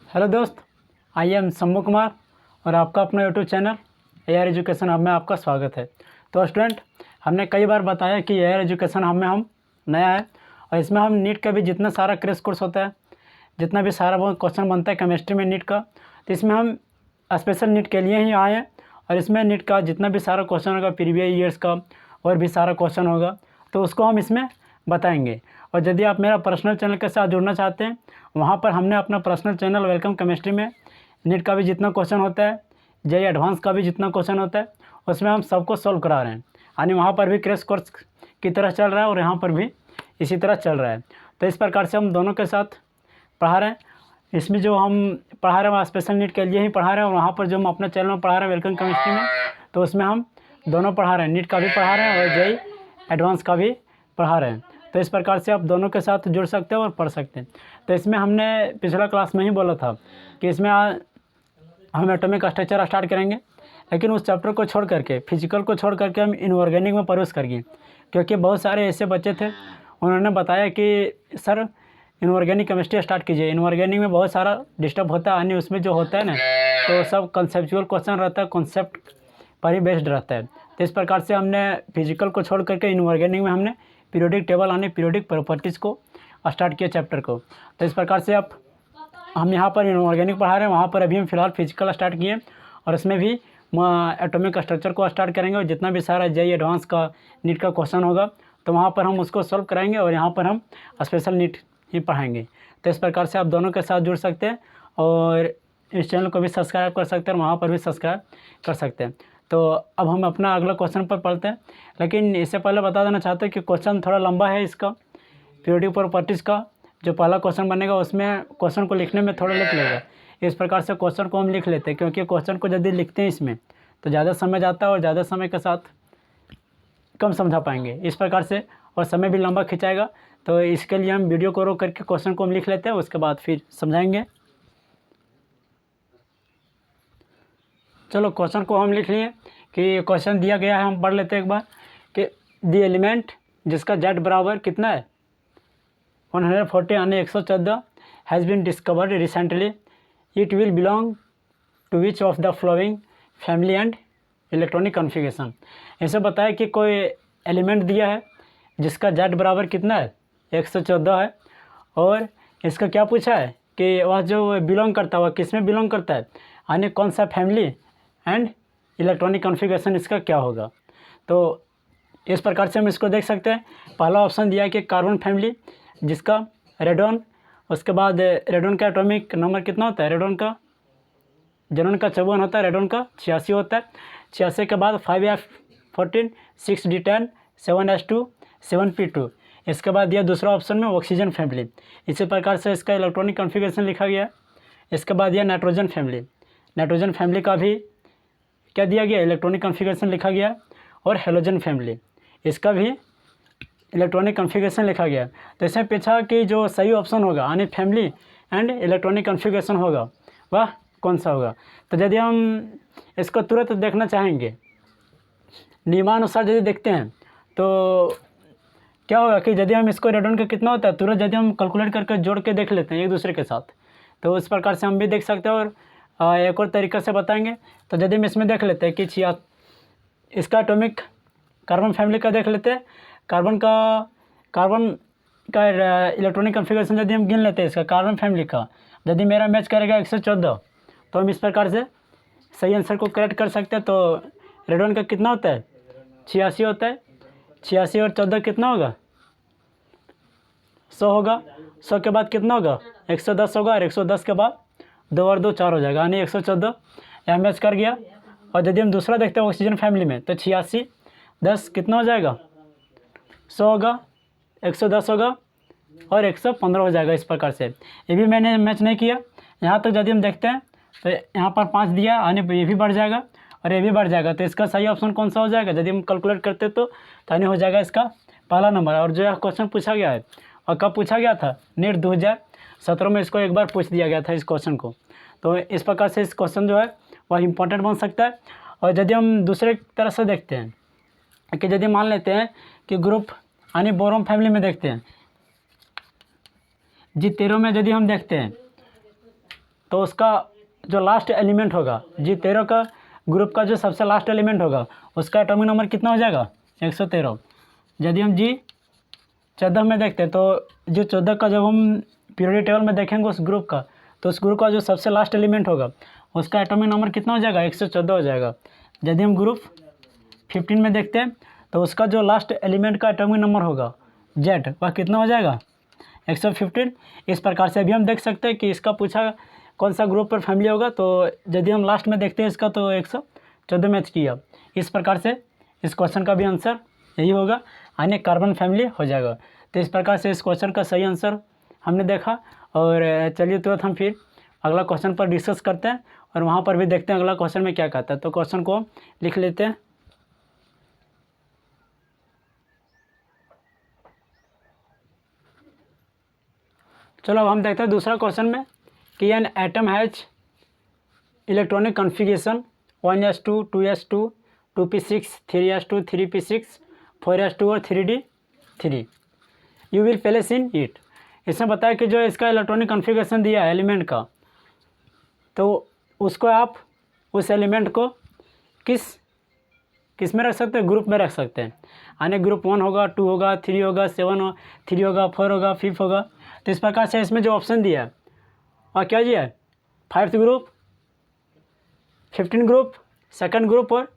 Hello दोस्त, I am Shambhu Kumar और आपका अपना YouTube channel AR education hub में आपका स्वागत है। तो स्टूडेंट, हमने कई बार बताया कि एआर एजुकेशन हब में हम नया है और इसमें हम नीट का भी जितना सारा क्रैश कोर्स होता है, जितना भी सारा वो क्वेश्चन बनता है केमिस्ट्री में नीट का, तो इसमें हम स्पेशल नीट के लिए ही आए हैं। और इसमें नीट का जितना भी सारा क्वेश्चन होगा, प्रीवियस ईयर्स का और भी सारा क्वेश्चन होगा, तो उसको हम इसमें बताएंगे। और यदि आप मेरा पर्सनल चैनल के साथ जुड़ना चाहते हैं, वहाँ पर हमने अपना पर्सनल चैनल वेलकम केमिस्ट्री में नीट का भी जितना क्वेश्चन होता है, जेईई एडवांस का भी जितना क्वेश्चन होता है, उसमें हम सबको सॉल्व करा रहे हैं। यानी वहाँ पर भी क्रैश कोर्स की तरह चल रहा है और यहाँ पर भी इसी तरह चल रहा है। तो इस प्रकार से हम दोनों के साथ पढ़ा रहे हैं। इसमें जो हम पढ़ा रहे हैं वहाँ स्पेशल नीट के लिए ही पढ़ा रहे हैं, और वहाँ पर जो हम अपने चैनल में पढ़ा रहे हैं वेलकम केमिस्ट्री में, तो उसमें हम दोनों पढ़ा रहे हैं, नीट का भी पढ़ा रहे हैं और जेईई एडवांस का भी पढ़ा रहे हैं। तो इस प्रकार से आप दोनों के साथ जुड़ सकते हैं और पढ़ सकते हैं। तो इसमें हमने पिछला क्लास में ही बोला था कि इसमें हम एटॉमिक स्ट्रक्चर स्टार्ट करेंगे, लेकिन उस चैप्टर को छोड़ करके, फिजिकल को छोड़ करके हम इनऑर्गेनिक में प्रवेश करेंगे, क्योंकि बहुत सारे ऐसे बच्चे थे, उन्होंने बताया कि सर इनऑर्गेनिक केमिस्ट्री स्टार्ट कीजिए, इनऑर्गेनिक में बहुत सारा डिस्टर्ब होता है, यानी उसमें जो होता है ना, तो सब कंसेप्चुअल क्वेश्चन रहता है, कॉन्सेप्ट पर ही बेस्ड रहता है। तो इस प्रकार से हमने फिजिकल को छोड़ करके इनऑर्गेनिक में हमने पीरियोडिक टेबल यानी पीरियोडिक प्रॉपर्टीज़ को स्टार्ट किया चैप्टर को। तो इस प्रकार से अब हम यहाँ पर इनऑर्गेनिक पढ़ा रहे हैं, वहाँ पर अभी हम फिलहाल फिजिकल स्टार्ट किए और इसमें भी एटॉमिक स्ट्रक्चर को स्टार्ट करेंगे। और जितना भी सारा जेईई एडवांस का नीट का क्वेश्चन होगा, तो वहाँ पर हम उसको सॉल्व कराएंगे और यहाँ पर हम स्पेशल नीट ही पढ़ाएंगे। तो इस प्रकार से आप दोनों के साथ जुड़ सकते हैं और इस चैनल को भी सब्सक्राइब कर सकते हैं और वहाँ पर भी सब्सक्राइब कर सकते हैं। तो अब हम अपना अगला क्वेश्चन पर पढ़ते हैं, लेकिन इससे पहले बता देना चाहते हैं कि क्वेश्चन थोड़ा लंबा है। इसका पीरियोडिक प्रॉपर्टीज़ का जो पहला क्वेश्चन बनेगा, उसमें क्वेश्चन को लिखने में थोड़ा लेट लगेगा। इस प्रकार से क्वेश्चन को हम लिख लेते हैं, क्योंकि क्वेश्चन को यदि लिखते हैं इसमें तो ज़्यादा समय जाता है और ज़्यादा समय के साथ कम समझा पाएंगे इस प्रकार से, और समय भी लंबा खिंचाएगा। तो इसके लिए हम वीडियो को रोक करके क्वेश्चन को हम लिख लेते हैं, उसके बाद फिर समझाएंगे। चलो क्वेश्चन को हम लिख लिए कि क्वेश्चन दिया गया है, हम पढ़ लेते हैं एक बार कि द एलिमेंट जिसका जेड बराबर कितना है 140 यानी 114 has been discovered recently, it will belong to which of the following family and electronic configuration. ऐसे बताया कि कोई एलिमेंट दिया है जिसका जेड बराबर कितना है 114 है, और इसका क्या पूछा है कि वह जो बिलोंग करता है वह किस में बिलोंग करता है, यानी कौन सा फैमिली एंड इलेक्ट्रॉनिक कॉन्फ़िगरेशन इसका क्या होगा। तो इस प्रकार से हम इसको देख सकते हैं। पहला ऑप्शन दिया है कि कार्बन फैमिली जिसका रेडॉन, उसके बाद रेडॉन का एटॉमिक नंबर कितना होता है, रेडॉन का जेनॉन का 54 होता है, रेडॉन का 86 होता है। 86 के बाद 5F14 6D10 7S2 7P2। इसके बाद दिया दूसरा ऑप्शन में ऑक्सीजन फैमिली, इसी प्रकार से इसका इलेक्ट्रॉनिक कॉन्फ़िगरेशन लिखा गया है। इसके बाद दिया नाइट्रोजन फैमिली, नाइट्रोजन फैमिली का भी क्या दिया गया, इलेक्ट्रॉनिक कॉन्फ़िगरेशन लिखा गया। और हेलोजन फैमिली, इसका भी इलेक्ट्रॉनिक कॉन्फ़िगरेशन लिखा गया। तो इसमें पूछा कि जो सही ऑप्शन होगा यानी फैमिली एंड इलेक्ट्रॉनिक कॉन्फ़िगरेशन होगा वह कौन सा होगा। तो यदि हम इसको तुरंत देखना चाहेंगे, नियमानुसार यदि देखते हैं तो क्या होगा कि यदि हम इसको रेडॉन का कितना होता है तुरंत यदि हम कैलकुलेट करके जोड़ के देख लेते हैं एक दूसरे के साथ, तो इस प्रकार से हम भी देख सकते हैं। और एक और तरीक़े से बताएंगे, तो यदि हम इसमें देख लेते हैं कि इसका एटॉमिक कार्बन फैमिली का देख लेते हैं, कार्बन का इलेक्ट्रॉनिक कॉन्फ़िगरेशन यदि हम गिन लेते हैं इसका कार्बन फैमिली का, यदि मेरा मैच करेगा 114, तो हम इस प्रकार से सही आंसर को करेक्ट कर सकते हैं। तो रेडॉन का कितना होता है 86 होता है, 86 और 14 कितना होगा 100 होगा, 100 के बाद कितना होगा 110 होगा, और 110 के बाद 2 और 2 4 हो जाएगा, यानी 114 यहाँ मैच कर गया। और यदि हम दूसरा देखते हैं ऑक्सीजन फैमिली में, तो 86 10 कितना हो जाएगा 100 होगा, 110 होगा और 115 हो जाएगा। इस प्रकार से ये भी मैंने मैच नहीं किया। यहाँ तक यदि हम देखते हैं तो यहाँ पर 5 दिया, यानी ये भी बढ़ जाएगा और ये भी बढ़ जाएगा। तो इसका सही ऑप्शन कौन सा हो जाएगा, यदि हम कैलकुलेट करते तो यानी हो जाएगा इसका पहला नंबर। और जो क्वेश्चन पूछा गया है और कब पूछा गया था, नीट 2017 में इसको एक बार पूछ दिया गया था इस क्वेश्चन को। तो इस प्रकार से इस क्वेश्चन जो है वह इंपॉर्टेंट बन सकता है। और यदि हम दूसरे तरह से देखते हैं कि यदि मान लेते हैं कि ग्रुप यानी बोरोन फैमिली में देखते हैं, G13 में यदि हम देखते हैं तो उसका जो लास्ट एलिमेंट होगा, G13 का ग्रुप का जो सबसे लास्ट एलिमेंट होगा उसका एटॉमिक नंबर कितना हो जाएगा? 113। यदि हम G14 में देखते हैं तो G14 का जब हम पीरियोडिक टेबल में देखेंगे उस ग्रुप का, तो उस ग्रुप का जो सबसे लास्ट एलिमेंट होगा उसका एटॉमिक नंबर कितना हो जाएगा? 114 हो जाएगा। यदि हम ग्रुप 15 में देखते हैं तो उसका जो लास्ट एलिमेंट का एटॉमिक नंबर होगा Z, वह कितना हो जाएगा? 115। इस प्रकार से अभी हम देख सकते हैं कि इसका पूछा कौन सा ग्रुप पर फैमिली होगा, तो यदि हम लास्ट में देखते हैं इसका तो 114 मैच किया। इस प्रकार से इस क्वेश्चन का भी आंसर यही होगा, यानी कार्बन फैमिली हो जाएगा। तो इस प्रकार से इस क्वेश्चन का सही आंसर हमने देखा। और चलिए तुरंत हम फिर अगला क्वेश्चन पर डिस्कस करते हैं और वहाँ पर भी देखते हैं अगला क्वेश्चन में क्या कहता है। तो क्वेश्चन को लिख लेते हैं। चलो अब हम देखते हैं दूसरा क्वेश्चन में कि an atom has electronic configuration 1s2, 2s2, 2p6, 3s2, 3p6, 4s2 और 3d3। You will place in it. इसमें बताया कि जो इसका इलेक्ट्रॉनिक कॉन्फ़िगरेशन दिया है एलिमेंट का, तो उसको आप उस एलिमेंट को किस में रख सकते हैं? ग्रुप में रख सकते हैं। यानी ग्रुप 1 होगा, 2 होगा, 3 होगा, 7 हो 3 होगा, 4 होगा, 5 होगा। तो इस प्रकार से इसमें जो ऑप्शन दिया है और क्या दिया है? 5th group, 15 group, 2nd group और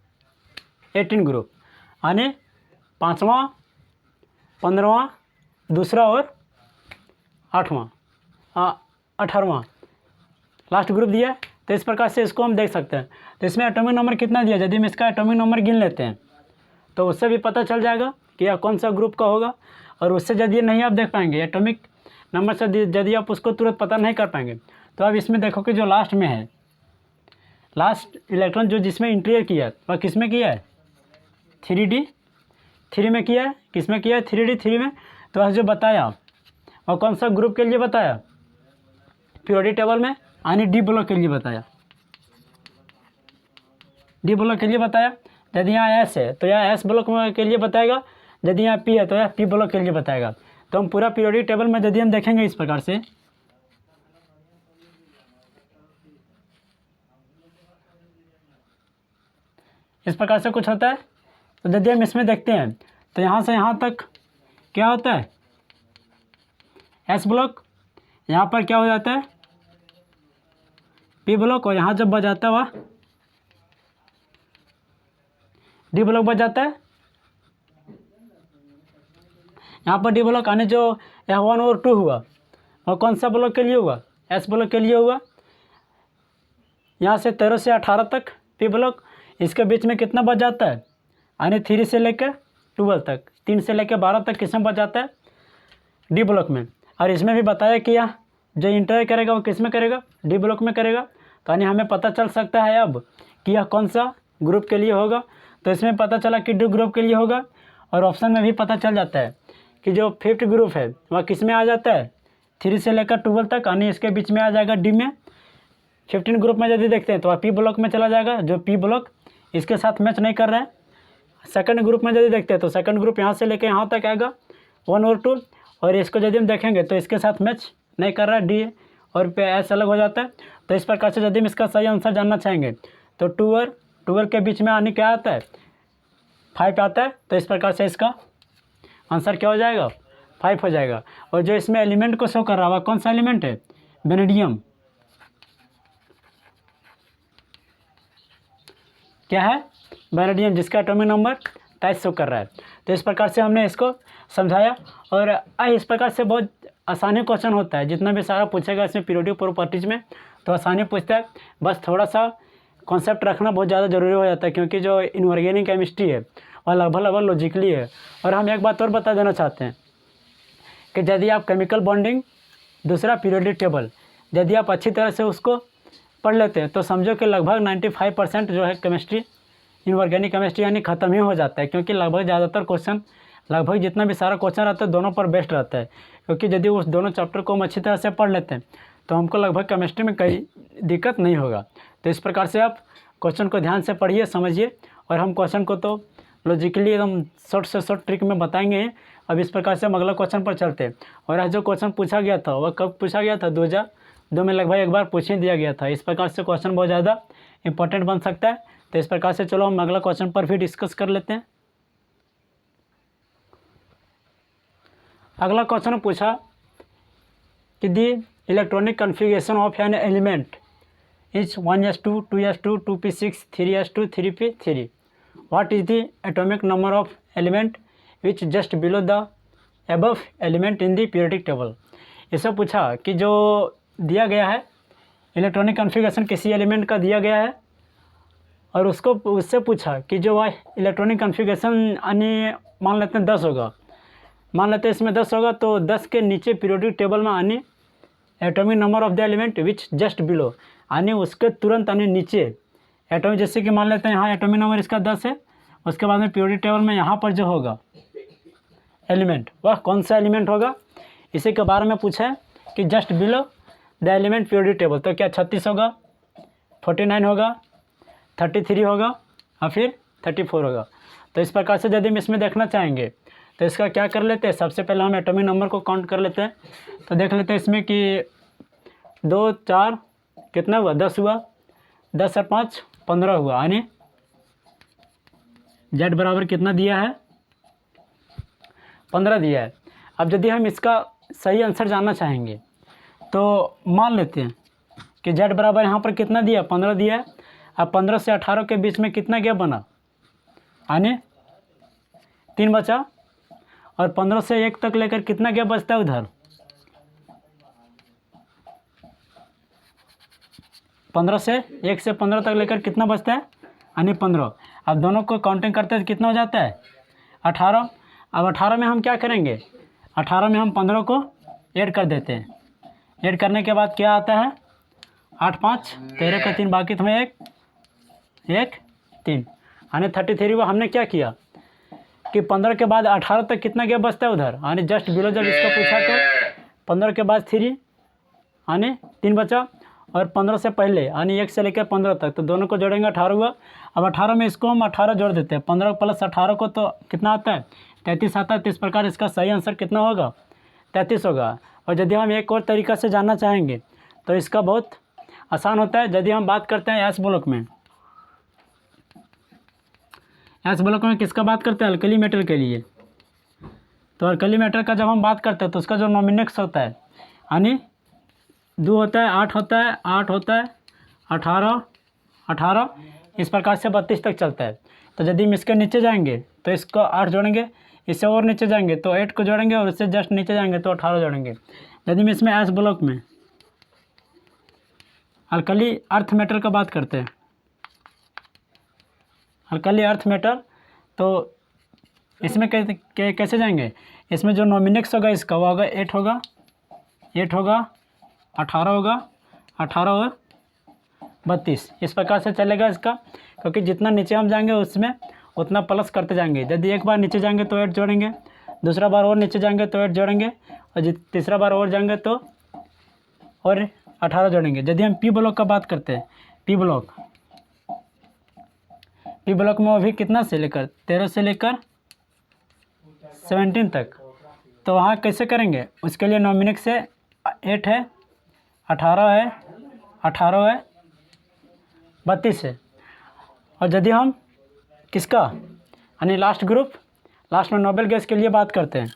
18 ग्रुप। यानी 5वां, 15वां, दूसरा और 8वां, 18वां लास्ट ग्रुप दिया है। तो इस प्रकार से इसको हम देख सकते हैं। तो इसमें एटॉमिक नंबर कितना दिया? यदि हम इसका एटॉमिक नंबर गिन लेते हैं तो उससे भी पता चल जाएगा कि यह कौन सा ग्रुप का होगा। और उससे यदि नहीं आप देख पाएंगे एटॉमिक नंबर से, यदि आप उसको तुरंत पता नहीं कर पाएंगे, तो आप इसमें देखो कि जो लास्ट में है, लास्ट इलेक्ट्रॉन जो जिसमें इंटीरियर किया है वह किस में किया है? 3d3 में किया है। किस में किया है? 3d3 में। तो वह जो बताया और कौन सा ग्रुप के लिए बताया? पीरियोडिक टेबल में, यानी डी ब्लॉक के लिए बताया। डी ब्लॉक के लिए बताया। यदि यहाँ एस है तो यहाँ एस ब्लॉक के लिए बताएगा, यदि यहाँ पी है तो यहाँ पी ब्लॉक के लिए बताएगा। तो हम पूरा पीरियोडिक टेबल में यदि हम देखेंगे इस प्रकार से, इस प्रकार से कुछ होता है। तो यदि हम इसमें देखते हैं तो यहाँ से यहाँ तक क्या होता है? S block. यहाँ पर क्या हो जाता है? P block. और यहाँ जब बच जाता है वह डी ब्लॉक बच जाता है। यहाँ पर डी ब्लॉक आने जो यहाँ 1 और 2 हुआ और कौन सा ब्लॉक के लिए हुआ? एस ब्लॉक के लिए हुआ। यहाँ से 13 से 18 तक पी ब्लॉक। इसके बीच में कितना बच जाता है? यानी 3 से लेकर 12 तक, 3 से लेकर 12 तक किसमें बच जाता है? डी ब्लॉक में। और इसमें भी बताया कि यह जो इंटर करेगा वो किस में करेगा? डी ब्लॉक में करेगा। तो यानी हमें पता चल सकता है अब कि यह कौन सा ग्रुप के लिए होगा। तो इसमें पता चला कि डी ग्रुप के लिए होगा। और ऑप्शन में भी पता चल जाता है कि जो 5th ग्रुप है वह किस में आ जाता है? 3 से लेकर 12 तक, यानी इसके बीच में आ जाएगा डी में। 15 ग्रुप में यदि देखते हैं तो वह पी ब्लॉक में चला जाएगा, जो पी ब्लॉक इसके साथ मैच नहीं कर रहा है। 2nd ग्रुप में यदि देखते हैं तो 2nd ग्रुप यहाँ से लेकर यहाँ तक आएगा 1 और 2। और इसको यदि हम देखेंगे तो इसके साथ मैच नहीं कर रहा है, डी और पे एस अलग हो जाता है। तो इस प्रकार से यदि हम इसका सही आंसर जानना चाहेंगे तो 2 और 12 के बीच में आने क्या आता है? 5 आता है। तो इस प्रकार से इसका आंसर क्या हो जाएगा? 5 हो जाएगा। और जो इसमें एलिमेंट को शो कर रहा है कौन सा एलिमेंट है? वेनेडियम। क्या है? वेनेडियम, जिसका एटॉमिक नंबर 23 शो कर रहा है। तो इस प्रकार से हमने इसको समझाया। और इस प्रकार से बहुत आसानी क्वेश्चन होता है, जितना भी सारा पूछेगा इसमें पीरियोडिक प्रॉपर्टीज में तो आसानी पूछता है। बस थोड़ा सा कॉन्सेप्ट रखना बहुत ज़्यादा ज़रूरी हो जाता है, क्योंकि जो इनऑर्गेनिक केमिस्ट्री है वह लगभग लॉजिकली है। और हम एक बात और बता देना चाहते हैं कि यदि आप केमिकल बॉन्डिंग, दूसरा पीरियोडिक टेबल, यदि आप अच्छी तरह से उसको पढ़ लेते हैं तो समझो कि लगभग 95% जो है केमिस्ट्री, इनऑर्गेनिक केमिस्ट्री यानी ख़त्म ही हो जाता है। क्योंकि लगभग ज़्यादातर क्वेश्चन, लगभग जितना भी सारा क्वेश्चन रहता है दोनों पर बेस्ट रहता है। क्योंकि यदि उस दोनों चैप्टर को हम अच्छी तरह से पढ़ लेते हैं तो हमको लगभग केमिस्ट्री में कई दिक्कत नहीं होगा। तो इस प्रकार से आप क्वेश्चन को ध्यान से पढ़िए, समझिए। और हम क्वेश्चन को तो लॉजिकली एकदम शॉर्ट से शॉर्ट ट्रिक में बताएंगे। अब इस प्रकार से हम अगला क्वेश्चन पर चलते हैं। और आज जो क्वेश्चन पूछा गया था वह कब पूछा गया था? 2 में लगभग एक बार पूछ ही दिया गया था। इस प्रकार से क्वेश्चन बहुत ज़्यादा इंपॉर्टेंट बन सकता है। तो इस प्रकार से चलो हम अगला क्वेश्चन पर फिर डिस्कस कर लेते हैं। अगला क्वेश्चन पूछा कि the electronic configuration of an element is 1s2, 2s2, 2p6, 3s2, 3p3। What is the atomic number of element which just below the above element in the periodic table. इससे पूछा कि जो दिया गया है इलेक्ट्रॉनिक कॉन्फ़िगरेशन किसी element का दिया गया है और उससे पूछा कि जो वह इलेक्ट्रॉनिक कॉन्फ़िगरेशन यानी मान लेते हैं 10 होगा, मान लेते हैं इसमें 10 होगा, तो 10 के नीचे पीरियोडिक टेबल में आने atomic number of the element which just below आने उसके तुरंत आने नीचे एटॉमिक, जैसे कि मान लेते हैं यहाँ एटॉमिक नंबर इसका 10 है, उसके बाद में पीरियोडिक टेबल में यहाँ पर जो होगा एलिमेंट वह कौन सा एलिमेंट होगा, इसी के बारे में पूछा है कि just below the element periodic table. तो क्या 36 होगा, 49 होगा, 33 होगा और फिर 34 होगा। तो इस प्रकार से यदि हम इसमें देखना चाहेंगे तो इसका क्या कर लेते हैं, सबसे पहले हम एटॉमिक नंबर को काउंट कर लेते हैं। तो देख लेते हैं इसमें कि 2 4 कितना हुआ, 10 हुआ, 10 और 5 15 हुआ, यानी जेड बराबर कितना दिया है, 15 दिया है। अब यदि हम इसका सही आंसर जानना चाहेंगे तो मान लेते हैं कि जेड बराबर यहाँ पर कितना दिया, 15 दिया है। अब 15 से 18 के बीच में कितना गैप बना, यानी 3 बचा, और 15 से 1 तक लेकर कितना गैप बचता है उधर, 15 से 1 से 15 तक लेकर कितना बचता है, यानी 15। अब दोनों को काउंटिंग करते हैं कितना हो जाता है, 18। अब 18 में हम क्या करेंगे, 18 में हम 15 को ऐड कर देते हैं। ऐड करने के बाद क्या आता है, 8 5 13 का 3 बाकी तुम्हें 1 3, यानी 33 को हमने क्या किया कि 15 के बाद 18 तक कितना गैप बचता है उधर, यानी जस्ट बिलो जब इसका पूछा तो 15 के बाद 3 यानी 3 बचा, और 15 से पहले यानी 1 से लेकर 15 तक, तो दोनों को जोड़ेंगे 18 हुआ। अब 18 में इसको हम 18 जोड़ देते हैं, 15 प्लस 18 को तो कितना आता है, 33 आता है। तो इस प्रकार इसका सही आंसर कितना होगा, 33 होगा। और यदि हम एक और तरीका से जानना चाहेंगे तो इसका बहुत आसान होता है। यदि हम बात करते हैं एस ब्लॉक में, एस ब्लॉक में किसका बात करते हैं, अल्कली मेटल के लिए। तो अल्कली मेटल का जब हम बात करते हैं तो उसका जो नॉमिनेक्स होता है यानी 2 होता है, 8 होता है, 8 होता है, 18 18, इस प्रकार से 32 तक चलता है। तो यदि हम इसके नीचे जाएंगे तो इसको 8 जोड़ेंगे, इससे और नीचे जाएंगे तो 8 को जोड़ेंगे, और इससे जस्ट नीचे जाएंगे तो 18 जोड़ेंगे। यदि हम इसमें एस ब्लॉक में अल्कली अर्थ मेटल का बात करते हैं, अल्कली अर्थ मेटल, तो इसमें कैसे जाएंगे, इसमें जो नॉमिनेक्स होगा इसका वो होगा 8 होगा, 8 होगा, 18 होगा, 18 और 32, इस प्रकार से चलेगा इसका, क्योंकि जितना नीचे हम जाएंगे उसमें उतना प्लस करते जाएंगे। यदि एक बार नीचे जाएंगे तो 8 जोड़ेंगे, दूसरा बार और नीचे जाएंगे तो 8 जोड़ेंगे, और तीसरा बार और जाएंगे तो और 18 जोड़ेंगे। यदि हम पी ब्लॉक का बात करते हैं, पी ब्लॉक में वो भी कितना से लेकर 13 से लेकर 17 तक, तो वहाँ कैसे करेंगे, उसके लिए नॉमिनेक्स से 8 है, 18 है, 18 है, 32 है। और यदि हम किसका यानी लास्ट ग्रुप, लास्ट में नोबेल गैस के लिए बात करते हैं,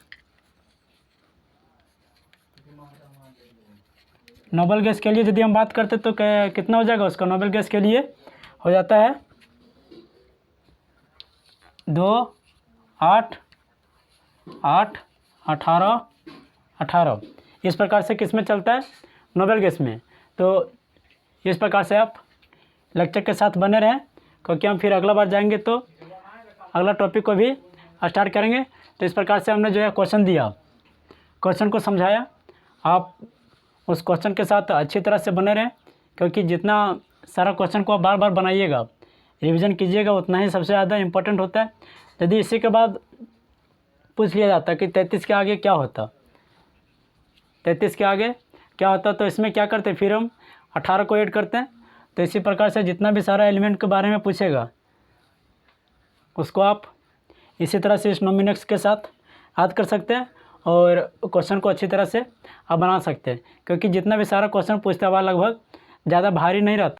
नोबेल गैस के लिए यदि हम बात करते हैं तो कितना हो जाएगा उसका, नोबेल गैस के लिए हो जाता है 2 8 8 18 18, इस प्रकार से किस में चलता है, नोबेल गैस में। तो इस प्रकार से आप लेक्चर के साथ बने रहें, क्योंकि हम फिर अगला बार जाएंगे तो अगला टॉपिक को भी स्टार्ट करेंगे। तो इस प्रकार से हमने जो है क्वेश्चन दिया, क्वेश्चन को समझाया, आप उस क्वेश्चन के साथ अच्छी तरह से बने रहें, क्योंकि जितना सारा क्वेश्चन को आप बार बार बनाइएगा, रिवीजन कीजिएगा, उतना ही सबसे ज़्यादा इम्पोर्टेंट होता है। यदि इसी के बाद पूछ लिया जाता कि 33 के आगे क्या होता, 33 के आगे क्या होता, तो इसमें क्या करते, फिर हम 18 को ऐड करते हैं। तो इसी प्रकार से जितना भी सारा एलिमेंट के बारे में पूछेगा उसको आप इसी तरह से इस नॉमिनेक्स के साथ याद कर सकते हैं। और क्वेश्चन को अच्छी तरह से आप बना सकते हैं, क्योंकि जितना भी सारा क्वेश्चन पूछता हुआ लगभग ज़्यादा भारी नहीं रहता।